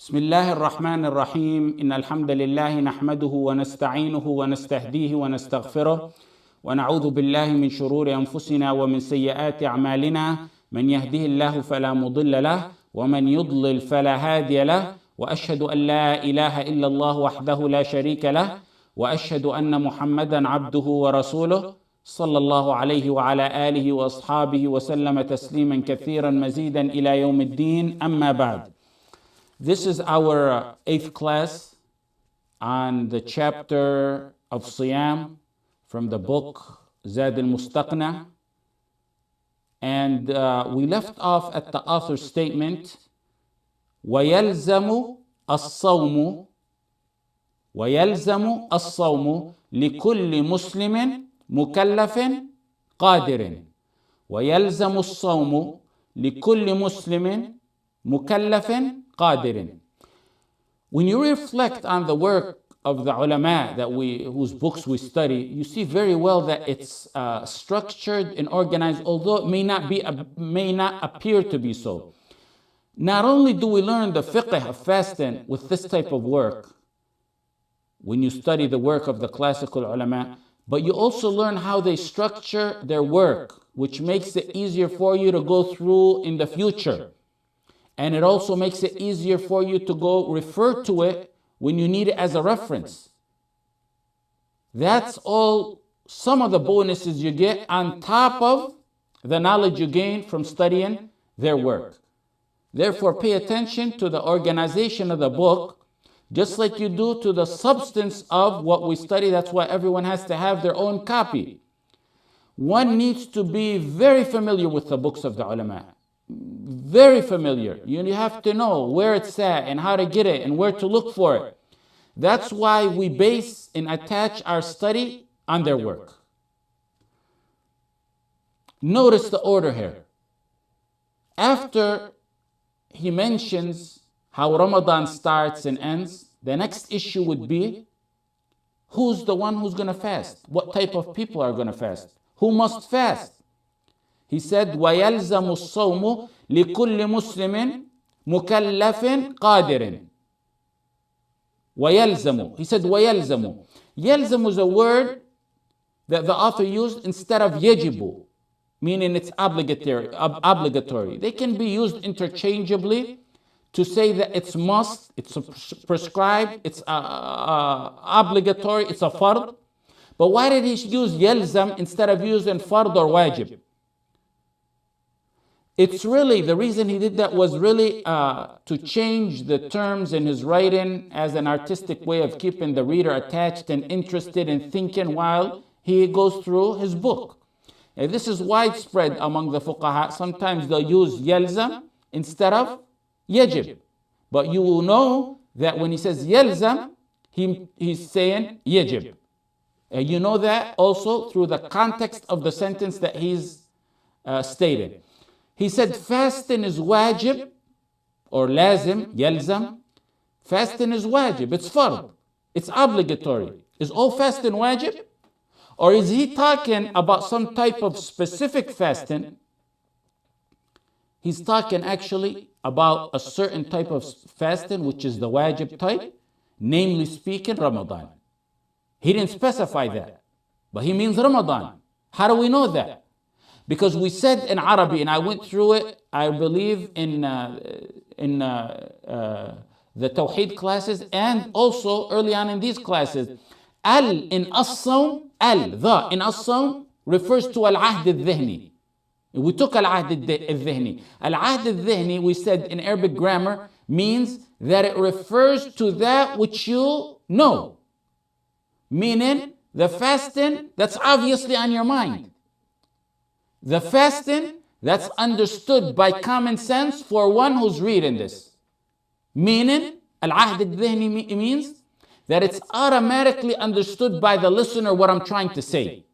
بسم الله الرحمن الرحيم إن الحمد لله نحمده ونستعينه ونستهديه ونستغفره ونعوذ بالله من شرور أنفسنا ومن سيئات أعمالنا من يهده الله فلا مضل له ومن يضلل فلا هادي له وأشهد أن لا إله إلا الله وحده لا شريك له وأشهد أن محمدا عبده ورسوله صلى الله عليه وعلى آله وأصحابه وسلم تسليما كثيرا مزيدا إلى يوم الدين أما بعد. This is our 8th class on the chapter of Siyam from the book Zaad al Mustaqni. And we left off at the author's statement, وَيَلْزَمُ الصَّوْمُ لِكُلِّ مُسْلِمٍ مُكَلَّفٍ قَادِرٍ. وَيَلْزَمُ الصَّوْمُ لِكُلِّ مُسْلِمٍ مُكَلَّفٍ قادر. When you reflect on the work of the ulama whose books we study, you see very well that it's structured and organized, although it may not appear to be so. Not only do we learn the fiqh of fasting with this type of work, when you study the work of the classical ulama, but you also learn how they structure their work, which makes it easier for you to go through in the future. And it also makes it easier for you to go refer to it when you need it as a reference. That's all some of the bonuses you get on top of the knowledge you gain from studying their work. Therefore, pay attention to the organization of the book, just like you do to the substance of what we study. That's why everyone has to have their own copy. One needs to be very familiar with the books of the ulama. Very familiar. You have to know where it's at and how to get it and where to look for it. That's why we base and attach our study on their work. Notice the order here. After he mentions how Ramadan starts and ends, the next issue would be, who's the one who's going to fast? What type of people are going to fast? Who must fast? He said, وَيَلْزَمُ الصَّوْمُ لِكُلِّ مُسْلِمٍ مُكَلَّفٍ قَادِرٍ. وَيَلْزَمُ. He said, وَيَلْزَمُ. يَلْزَمُ is a word that the author used instead of يَجِبُ, meaning it's obligatory. They can be used interchangeably to say that it's must, it's prescribed, it's obligatory, it's a fard. But why did he use يَلْزَم instead of using fard or wajib? It's really, the reason he did that was really to change the terms in his writing as an artistic way of keeping the reader attached and interested in thinking while he goes through his book. And this is widespread among the fuqaha. Sometimes they'll use yalzam instead of yajib. But you will know that when he says yalzam, he's saying yajib. And you know that also through the context of the sentence that he's stated. He said fasting is wajib or lazim, yalzam. Fasting is wajib, it's fard, it's obligatory. Is all fasting wajib? Or is he talking about some type of specific fasting? He's talking actually about a certain type of fasting, which is the wajib type, namely speaking, Ramadan. He didn't specify that, but he means Ramadan. How do we know that? Because we said in Arabic, and I went through it, I believe in the Tawheed classes and also early on in these classes. Al in as-sawm, the in as-sawm refers to al-ahd al-dhihni. We took al-ahd al-dhihni. Al-ahd al-dhihni, we said in Arabic grammar, means that it refers to that which you know. Meaning the fasting that's obviously on your mind. The fasting that's understood by common sense for one who's reading this. Meaning, al-ahd al-dhihni means that it's automatically understood by the listener what I'm trying to say.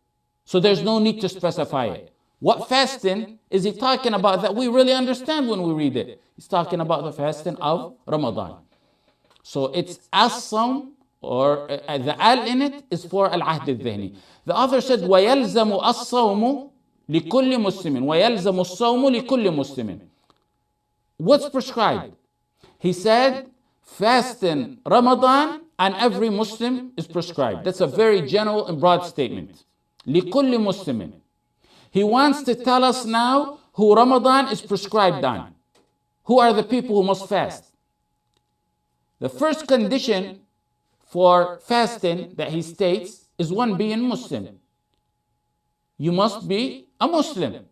So there's no need to specify it. What fasting is he talking about that we really understand when we read it? He's talking about the fasting of Ramadan. So it's as-sawm, or the al in it is for al-ahd al-dhihni. The author said, وَيَلْزَمُ الصَّوْمُ لكل مسلم ويلزم الصوم لكل مسلم. What's prescribed? He said fasting Ramadan and every Muslim is prescribed. That's a very general and broad statement. لِكُلِّ مُسْلِمٍ. He wants to tell us now who Ramadan is prescribed on. Who are the people who must fast? The first condition for fasting that he states is one being Muslim. You must be a Muslim.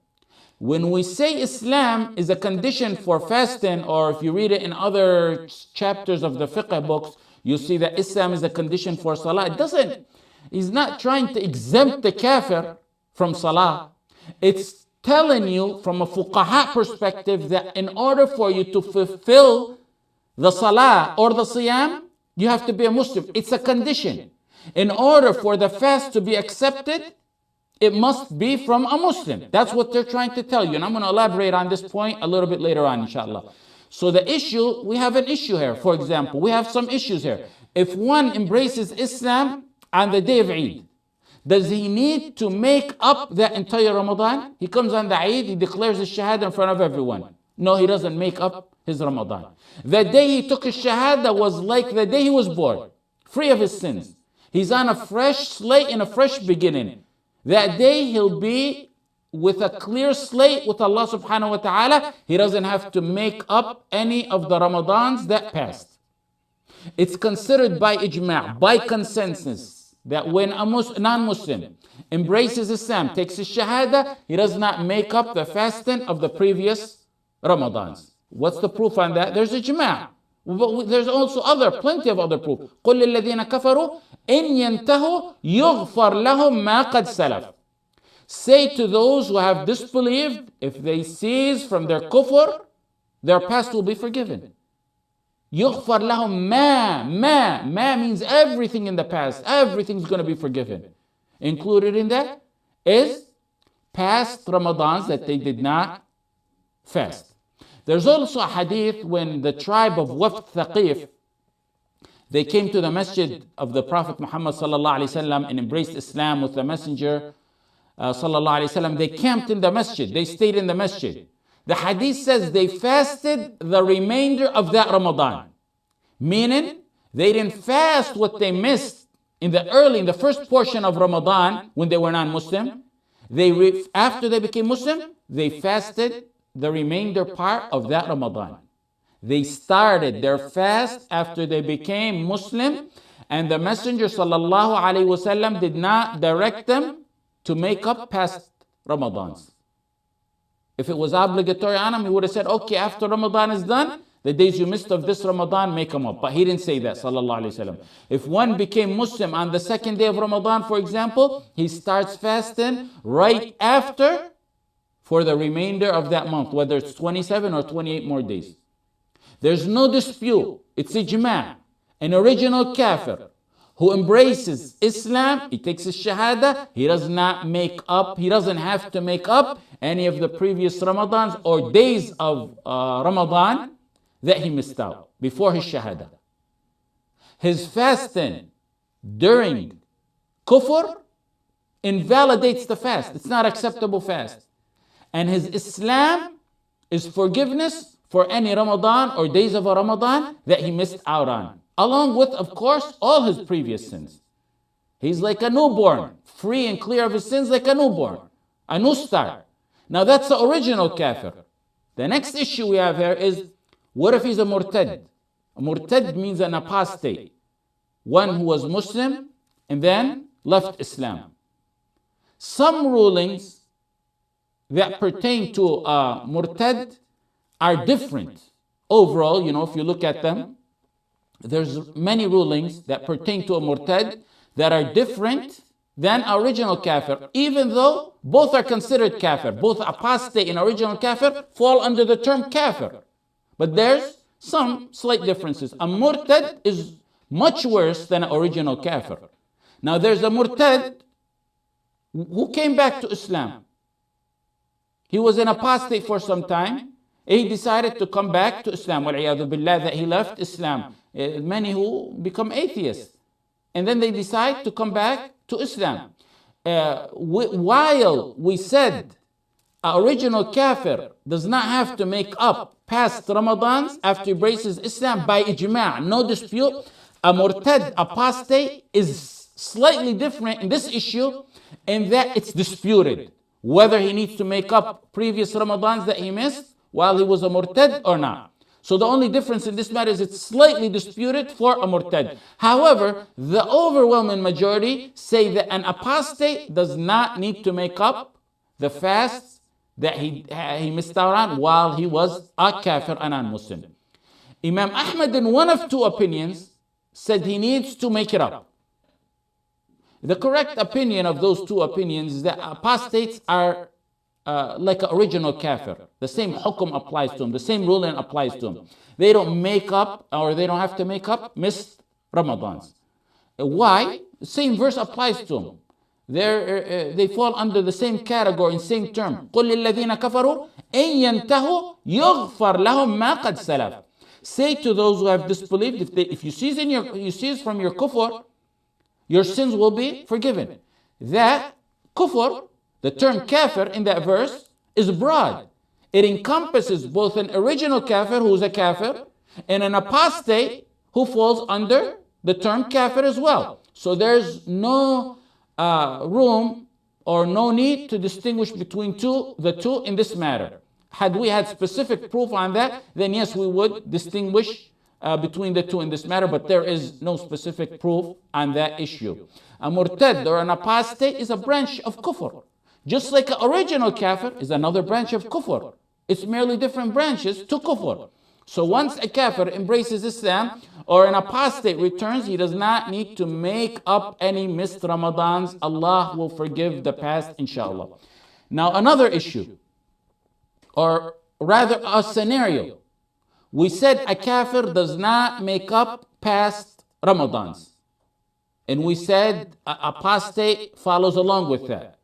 When we say Islam is a condition for fasting, or if you read it in other chapters of the fiqh books, you see that Islam is a condition for salah. It doesn't, he's not trying to exempt the kafir from salah. It's telling you from a fuqaha perspective that in order for you to fulfill the salah or the siyam, you have to be a Muslim. It's a condition. In order for the fast to be accepted, it must be from a Muslim. That's what they're trying to tell you. And I'm going to elaborate on this point a little bit later on, inshallah. So the issue, we have an issue here. For example, we have some issues here. If one embraces Islam on the day of Eid, does he need to make up that entire Ramadan? He comes on the Eid, he declares his shahada in front of everyone. No, he doesn't make up his Ramadan. The day he took his shahada was like the day he was born, free of his sins. He's on a fresh slate and a fresh beginning. That day he'll be with a clear slate with Allah subhanahu wa ta'ala. He doesn't have to make up any of the Ramadans that passed. It's considered by ijma', by consensus, that when a non-Muslim embraces Islam, takes his shahada, he does not make up the fasting of the previous Ramadans. What's the proof on that? There's ijma'. But there's also plenty of other proof. قُلْ لِلَّذِينَ كَفَرُوا إِنْ يَنْتَهُوا يُغْفَرْ لَهُمْ مَا قَدْ سَلَفْ. Say to those who have disbelieved, if they cease from their kufr, their past will be forgiven. يُغْفَرْ لَهُمْ ما means everything in the past. Everything's going to be forgiven. Included in that is past Ramadans that they did not fast. There's also a hadith when the tribe of Wafd Thaqif, they came to the masjid of the Prophet Muhammad sallallahu alaihi wasallam and embraced Islam with the Messenger sallallahu alaihi wasallam. They camped in the masjid. They stayed in the masjid. The hadith says they fasted the remainder of that Ramadan. Meaning, they didn't fast what they missed in the first portion of Ramadan when they were non-Muslim. After they became Muslim, they fasted the remainder part of that Ramadan. They started their fast after they became Muslim, and the Messenger sallallahu alaihi wasallam did not direct them to make up past Ramadans. If it was obligatory on him, he would have said, okay, after Ramadan is done, the days you missed of this Ramadan, make them up. But he didn't say that, sallallahu alaihi wasallam. If one became Muslim on the second day of Ramadan, for example, he starts fasting right after for the remainder of that month, whether it's 27 or 28 more days. There's no dispute. It's ijma'. An original kafir who embraces Islam, he takes his shahada, he does not make up, he doesn't have to make up any of the previous Ramadans or days of Ramadan that he missed out before his shahada. His fasting during kufr invalidates the fast. It's not acceptable fast. And his Islam is forgiveness for any Ramadan or days of a Ramadan that he missed out on. Along with, of course, all his previous sins. He's like a newborn, free and clear of his sins like a newborn, a new start. Now that's the original kafir. The next issue we have here is, what if he's a murtad? A murtad means an apostate, one who was Muslim and then left Islam. Some rulings that pertain to murtad are different. Overall, if you look at them, there's many rulings that pertain to a murtad that are different than original kafir, even though both are considered kafir. Both apostate and original kafir fall under the term kafir. But there's some slight differences. A murtad is much worse than an original kafir. Now there's a murtad who came back to Islam. He was an apostate for some time. He decided to come back to Islam. Wal-'iyadhu billah, that he left Islam. Many who become atheists. And then they decide to come back to Islam. While we said original kafir does not have to make up past Ramadans after he embraces Islam by ijma', no dispute. A murtad, apostate, is slightly different in this issue in that it's disputed whether he needs to make up previous Ramadans that he missed while he was a murtad or not. So the only difference in this matter is it's slightly disputed for a murtad. However, the overwhelming majority say that an apostate does not need to make up the fast that he missed out on while he was a kafir, a non-Muslim. Imam Ahmad, in one of two opinions, said he needs to make it up. The correct opinion of those two opinions is that apostates are like an original kafir. The same hukum applies to them. The same ruling applies to them. They don't make up, or they don't have to make up missed Ramadans. Why? The same verse applies to them. They fall under the same category and same term. قُلْ لِلَّذِينَ كَفَرُوا إِن يَنْتَهُوا يُغْفَرْ لَهُمْ مَا قَدْ سَلَفَ. Say to those who have disbelieved, if you cease from your kufr, your sins will be forgiven. That kufr, the term kafir in that verse, is broad. It encompasses both an original kafir who is a kafir and an apostate who falls under the term kafir as well. So there's no room or no need to distinguish between the two in this matter. Had we had specific proof on that, then yes, we would distinguish between the two in this matter, but there is no specific proof on that issue. A murtad or an apostate is a branch of kufr. Just like an original kafir is another branch of kufr. It's merely different branches to kufr. So once a kafir embraces Islam or an apostate returns, he does not need to make up any missed Ramadans. Allah will forgive the past, inshallah. Now another issue, or rather a scenario. We said a kafir does not make up past Ramadans. And we said apostate follows along with that.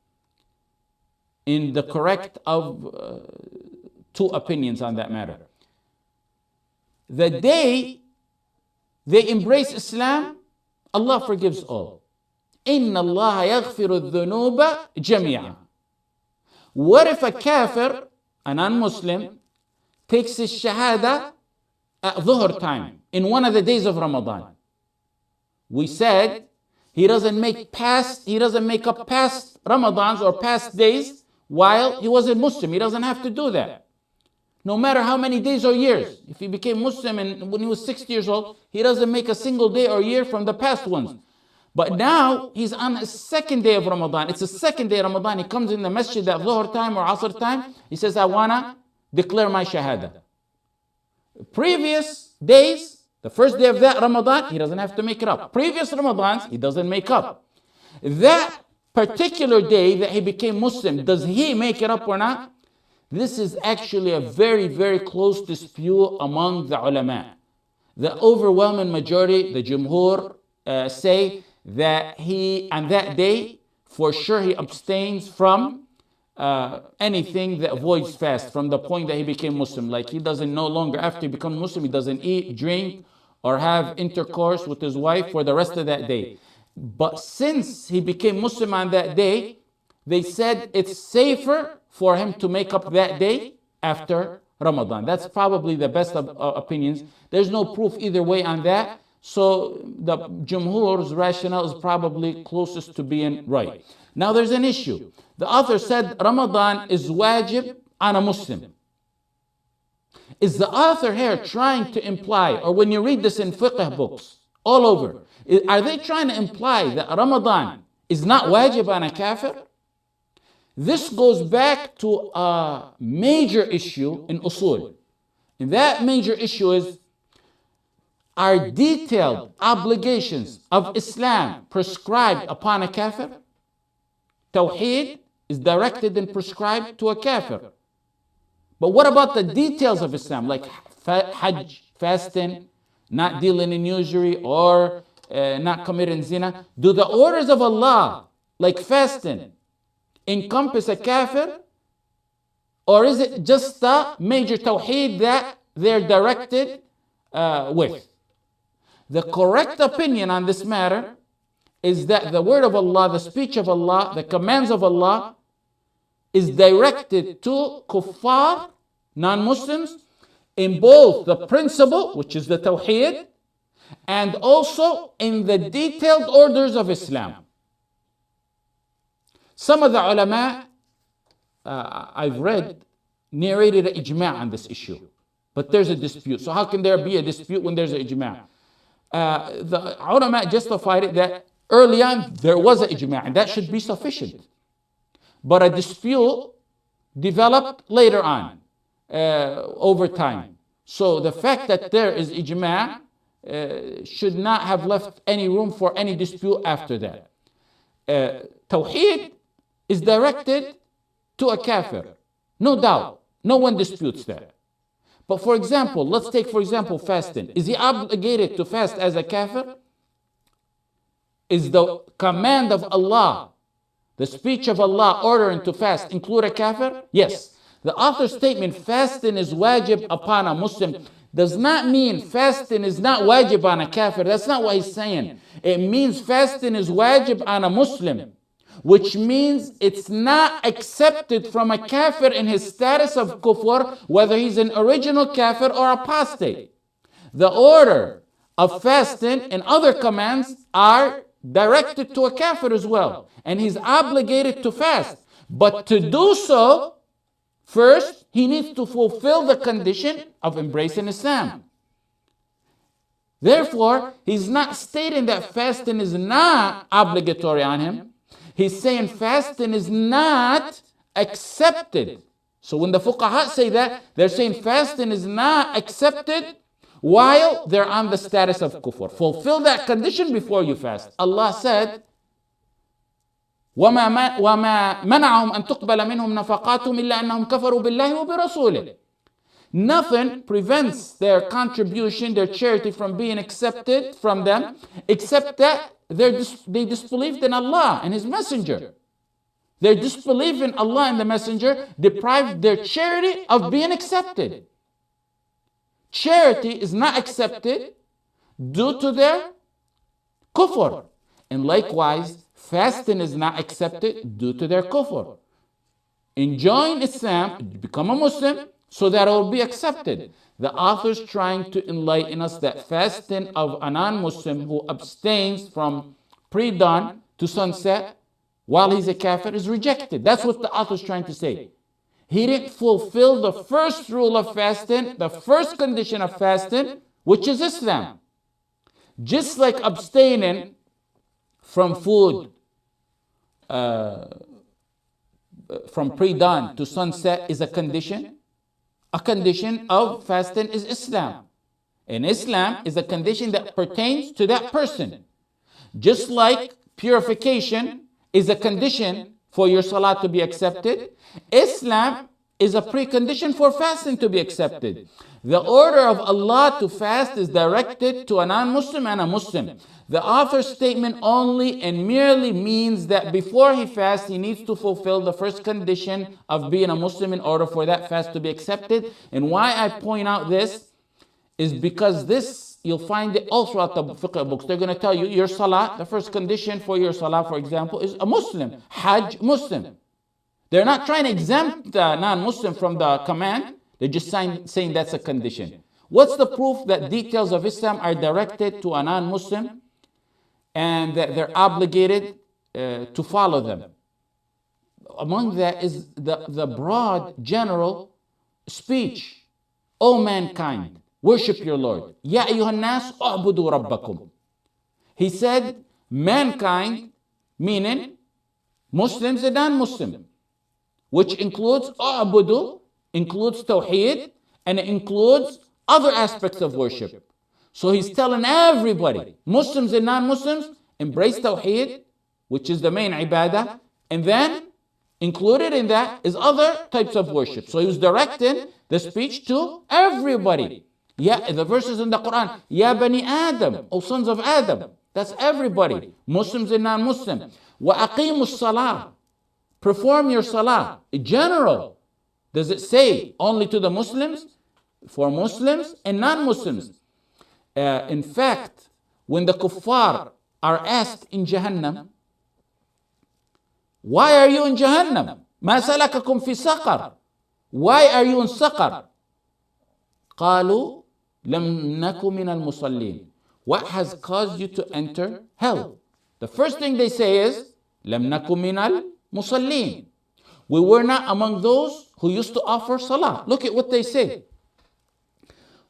In the correct of two opinions on that matter. The day they embrace Islam, Allah forgives all. إِنَّ اللَّهَ يَغْفِرُ الذُّنُوبَ جَمِيعًا. What if a kafir, a non-Muslim, takes his shahada at dhuhr time, in one of the days of Ramadan? We said he doesn't make up past Ramadans or past days while he was a Muslim. He doesn't have to do that. No matter how many days or years. If he became Muslim and when he was 60 years old, he doesn't make a single day or year from the past ones. But now he's on a second day of Ramadan. It's the second day of Ramadan. He comes in the masjid at dhuhr time or asr time. He says, I wanna declare my shahada. Previous days, the first day of that Ramadan, he doesn't have to make it up. Previous Ramadans, he doesn't make up. That particular day that he became Muslim, does he make it up or not? This is actually a very, very close dispute among the ulama. The overwhelming majority, the jumhur, say that he, on that day, for sure he abstains from anything that avoids fast from the point that he became Muslim. Like he doesn't no longer, after he becomes Muslim, he doesn't eat, drink, or have intercourse with his wife for the rest of that day. But since he became Muslim on that day, they said it's safer for him to make up that day after Ramadan. That's probably the best of opinions. There's no proof either way on that. So the Jumhur's rationale is probably closest to being right. Now there's an issue. The author said Ramadan is wajib on a Muslim. Is the author here trying to imply, or when you read this in fiqh books all over, are they trying to imply that Ramadan is not wajib on a kafir? This goes back to a major issue in usul. And that major issue is, are detailed obligations of Islam prescribed upon a kafir? Tawheed is directed and prescribed to a kafir. But what about the details of Islam, like Hajj, fasting, not dealing in usury, or not committing zina? Do the orders of Allah, like fasting, encompass a kafir? Or is it just the major tawheed that they're directed with? The correct opinion on this matter is that the word of Allah, the speech of Allah, the commands of Allah is directed to kuffar, non-Muslims, in both the principle, which is the Tawheed, and also in the detailed orders of Islam. Some of the ulama I've read narrated an ijma' on this issue, but there's a dispute. So how can there be a dispute when there's an ijma'? The ulama justified it that early on there was an ijma', and that should be sufficient. But a dispute developed later on, over time. So the fact that there is ijma' should not have left any room for any dispute after that. Tawheed is directed to a kafir, no doubt. No one disputes that. But for example, let's take for example fasting. Is he obligated to fast as a kafir? Is the command of Allah, the speech of Allah ordering to fast, include a kafir? Yes. The author's statement, fasting is wajib upon a Muslim, does not mean fasting is not wajib on a kafir. That's not what he's saying. It means fasting is wajib on a Muslim, which means it's not accepted from a kafir in his status of kufr, whether he's an original kafir or apostate. The order of fasting and other commands are directed to a kafir as well, and he's obligated to fast. But to do so, first, he needs to fulfill the condition of embracing Islam. Therefore, he's not stating that fasting is not obligatory on him. He's saying fasting is not accepted. So when the fuqaha say that, they're saying fasting is not accepted while they're on the status of kufr. Fulfill that condition before you fast. Allah said, وَمَا مَنَعَهُمْ أَن تُقْبَلَ مِنْهُمْ نَفَقَاتُهُمْ إِلَّا أَنَّهُمْ كَفَرُوا بِاللَّهِ وَبِرَسُولِهِ. Nothing prevents their contribution, their charity from being accepted from them, except that they disbelieved in Allah and His Messenger. Their disbelief in Allah and the Messenger deprived their charity of being accepted. Charity is not accepted due to their kufr. And likewise, fasting is not accepted due to their kufr. Enjoin Islam, become a Muslim, so that it will be accepted. The author is trying to enlighten us that fasting of a non-Muslim who abstains from pre-dawn to sunset while he's a kafir is rejected. That's what the author is trying to say. He didn't fulfill the first rule of fasting, the first condition of fasting, which is Islam. Just like abstaining from food from pre-dawn to sunset is a condition of fasting is Islam. And Islam is a condition that pertains to that person. Just like purification is a condition for your salat to be accepted, Islam is a precondition for fasting to be accepted. The order of Allah to fast is directed to a non-Muslim and a Muslim. The author's statement only and merely means that before he fasts, he needs to fulfill the first condition of being a Muslim in order for that fast to be accepted. And why I point out this is because this, you'll find it all throughout the fiqh books. They're going to tell you your salah, the first condition for your salah, for example, is a Muslim, Hajj Muslim. They're not trying to exempt the non-Muslim from the command. They're just saying that's a condition. What's the proof that details of Islam are directed to a non-Muslim and that they're obligated to follow them? Among that is the broad, general speech. O mankind, worship your Lord. Ya ayyuhan nas, u'budu rabbakum. He said, mankind, meaning Muslims and non-Muslims, which includes u'budu, includes tawheed, and it includes other aspects of worship. So he's telling everybody, Muslims and non-Muslims, embrace tawheed, which is the main ibadah, and then included in that is other types of worship. So he was directing the speech to everybody. Yeah, the verses in the Quran, Ya Bani Adam, O sons of Adam, that's everybody, Muslims and non-Muslims. Wa aqimus salah, perform your salah, general. Does it say only to the Muslims? For Muslims and non-Muslims. In fact, when the kuffar are asked in Jahannam, why are you in Jahannam? ما سلككم في سقر? Why are you in Saqar? قالوا لم نك من المصلين. What has caused you to enter hell? The first thing they say is لم نك من المصلين. We were not among those who used to offer salah. Look at what they say.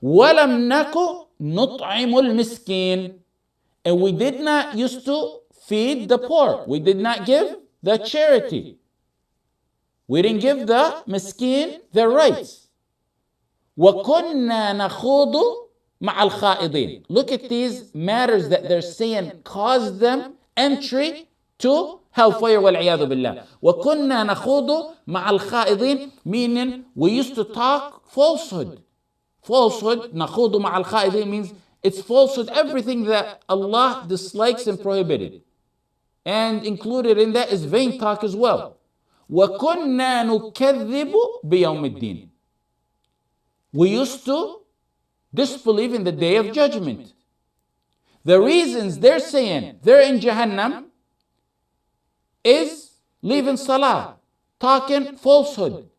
وَلَمْ نَكُ نُطْعِمُ الْمِسْكِينَ. And we did not used to feed the poor. We did not give the charity. We didn't give the miskin their rights. وَكُنَّا نَخُوضُ مَعَ الْخَائِضِينَ. Look at these matters that they're saying caused them entry to hellfire وَالْعِيَاذُ بِاللَّهِ. وَكُنَّا نَخُوضُ مَعَ الْخَائِضِينَ, meaning we used to talk falsehood. Falsehood, نَخُوضُ مَعَ الْخَائِضِينَ, means it's falsehood, everything that Allah dislikes and prohibited. And included in that is vain talk as well. وَكُنَّا نُكَذِّبُ بِيَوْمِ الدِّينِ. We used to disbelieve in the day of judgment. The reasons they're saying they're in Jahannam is leaving salah, talking falsehood,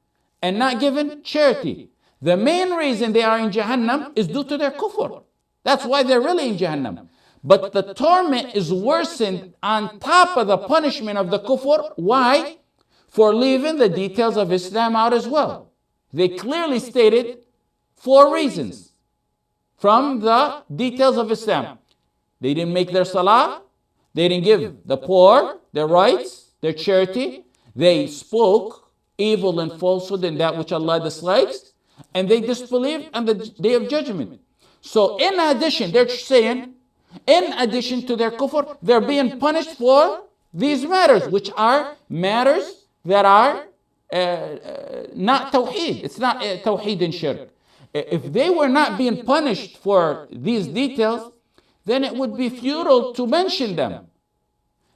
and not giving charity. The main reason they are in Jahannam is due to their kufr. That's why they're really in Jahannam. But the torment is worsened on top of the punishment of the kufr. Why? For leaving the details of Islam out as well. They clearly stated 4 reasons from the details of Islam. They didn't make their salah. They didn't give the poor their rights, their charity. They spoke evil and falsehood and that which Allah dislikes. And they disbelieved on the day of judgment. So in addition, they're saying, in addition to their kufr, they're being punished for these matters, which are matters that are not tawheed. It's not tawheed and shirk. If they were not being punished for these details, then it would be futile to mention them.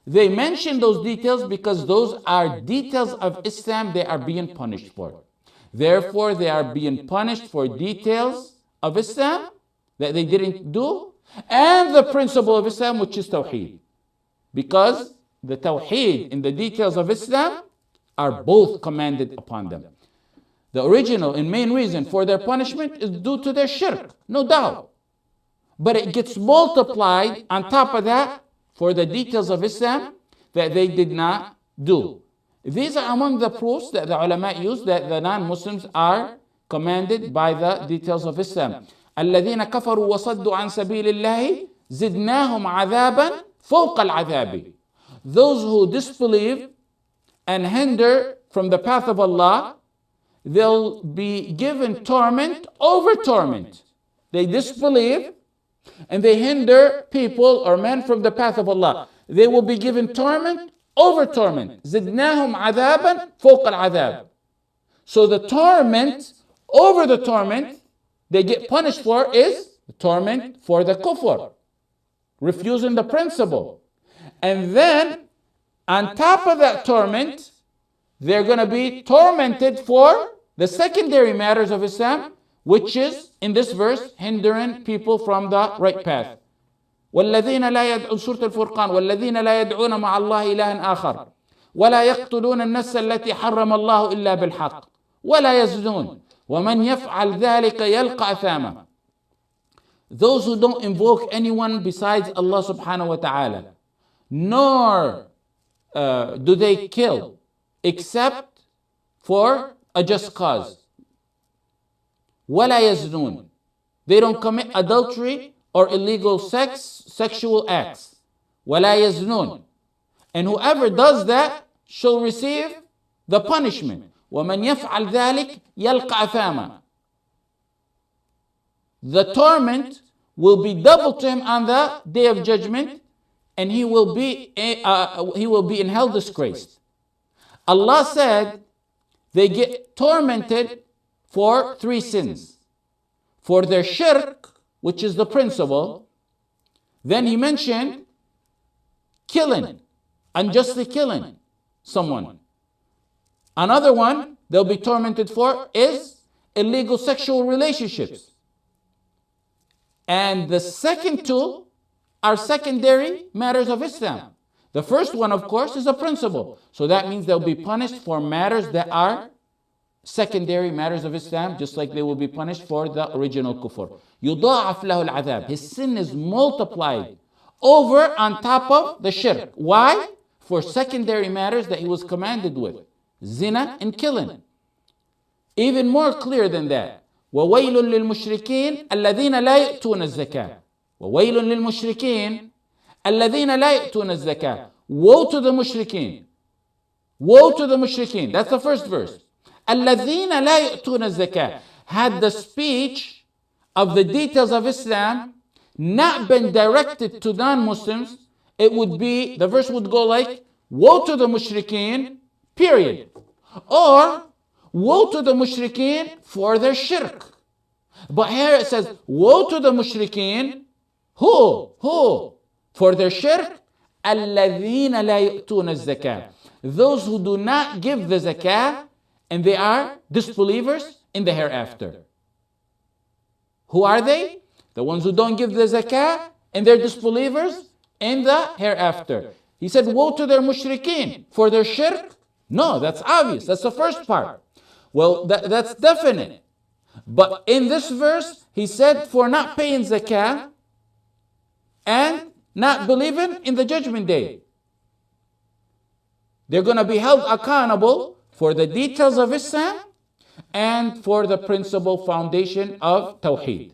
They mention those details because those are details of Islam they are being punished for. Therefore, they are being punished for details of Islam that they didn't do, and the principle of Islam, which is Tawheed. Because the Tawheed and the details of Islam are both commanded upon them. The original and main reason for their punishment is due to their shirk, no doubt. But it gets multiplied on top of that for the details of Islam that they did not do. These are among the proofs that the ulama use that the non-Muslims are commanded by the details of Islam. الذين كفروا وصدوا عن سبيل الله زدناهم عذابا فوق العذاب. Those who disbelieve and hinder from the path of Allah, they'll be given torment over torment. They disbelieve and they hinder people or men from the path of Allah. They will be given torment over torment. زدناهم عذابا فوق العذاب. So the torment over the torment they get punished for is the torment for the kufr, refusing the principle. And then on top of that torment, they're going to be tormented for the secondary matters of Islam, which is, in this verse, hindering people from the right path. والذين لا يدعون سورة الفرقان والذين لا يدعون مع الله إلها آخر ولا يقتلون النفس التي حرم الله إلا بالحق ولا يزنون ومن يفعل ذلك يلقى أثاما. Those who don't invoke anyone besides Allah subhanahu wa ta'ala, nor do they kill except for a just cause. ولا يزنون. They don't commit adultery or illegal sexual acts. ولا يزنون. And whoever does that shall receive the punishment. وَمَنْ يَفْعَلْ ذَلِكَ يَلْقَ أَثَامًا. The torment will be double to him on the day of judgment, and he will be in hell disgraced. Allah said they get tormented for 3 sins. For their shirk, which is the principle. Then he mentioned killing, unjustly killing someone. Another one they'll be tormented for is illegal sexual relationships. And the second 2 are secondary matters of Islam. The first one, of course, is a principle. So that means they'll be punished for matters that are secondary matters of Islam, just like they will be punished for the original kufr. يُضَاعَفْ لَهُ الْعَذَابِ. His sin is multiplied over on top of the shirk. Why? For secondary matters that he was commanded with. Zina and killing. Even more clear than that. وَوَيْلٌ لِلْمُشْرِكِينَ الَّذِينَ لَا يَأْتُونَ الزَّكَاةَ. وَوَيْلٌ لِلْمُشْرِكِينَ الَّذِينَ لَا يَأْتُونَ الزَّكَاةَ. Woe to the mushrikeen. Woe to the mushrikeen. That's the first verse. الَّذِينَ لَا يَأْتُونَ الزَّكَاةَ. Had the speech of the details of Islam not been directed to non-Muslims, it would be, the verse would go like, woe to the mushrikeen, period. Or, woe to the mushrikeen for their shirk. But here it says, woe to the mushrikeen, who? For their shirk, الَّذِينَ لَا يَأْتُونَ الزَّكَاةَ. Those who do not give the zakah, and they are disbelievers in the hereafter. Who are they? The ones who don't give the zakah, and they're disbelievers in the hereafter. He said, woe to their mushrikeen for their shirk. No, that's obvious. That's the first part. Well, that's definite. But in this verse, he said, for not paying zakah and not believing in the judgment day. They're going to be held accountable for the details of Islam and for the principal foundation of Tawheed.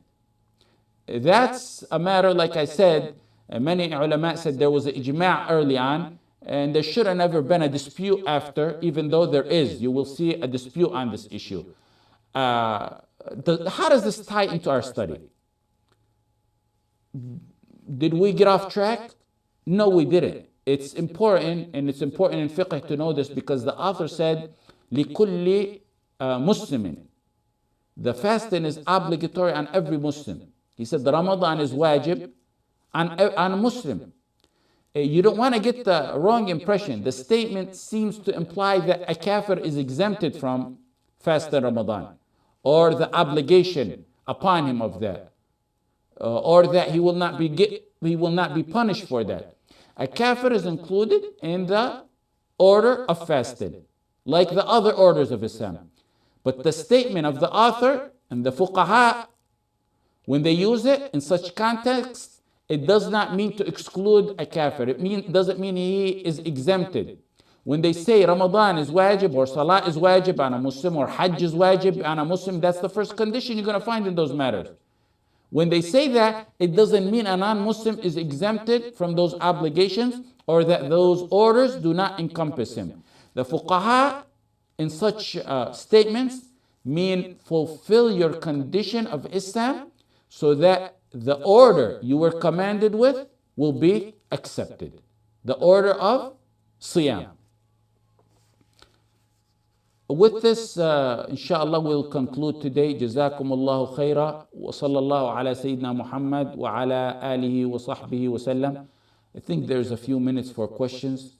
That's a matter, like I said, many ulama said there was an ijma' early on, and there should have never been a dispute after, even though there is. You will see a dispute on this issue. How does this tie into our study? Did we get off track? No, we didn't. It's important, and it's important in fiqh to know this, because the author said, لِكُلِّ مُسْلِمٍ. The fasting is obligatory on every Muslim. He said the Ramadan is wajib on a Muslim. You don't want to get the wrong impression. The statement seems to imply that a kafir is exempted from fasting Ramadan, or the obligation upon him of that, or that he will not be punished for that. A kafir is included in the order of fasting, like the other orders of Islam. But the statement of the author and the fuqaha, when they use it in such context, it does not mean to exclude a kafir. It doesn't mean he is exempted. When they say Ramadan is wajib, or Salah is wajib on a Muslim, or Hajj is wajib on a Muslim, that's the first condition you're going to find in those matters. When they say that, it doesn't mean a non-Muslim is exempted from those obligations, or that those orders do not encompass him. The fuqaha in such statements mean fulfill your condition of Islam, so that the order you were commanded with will be accepted. The order of Siyam. With this, inshallah, we'll conclude today. Jazakumullahu khaira. Wa sallallahu ala Sayyidina Muhammad wa ala alihi wa sahbihi wa sallam. I think there's a few minutes for questions.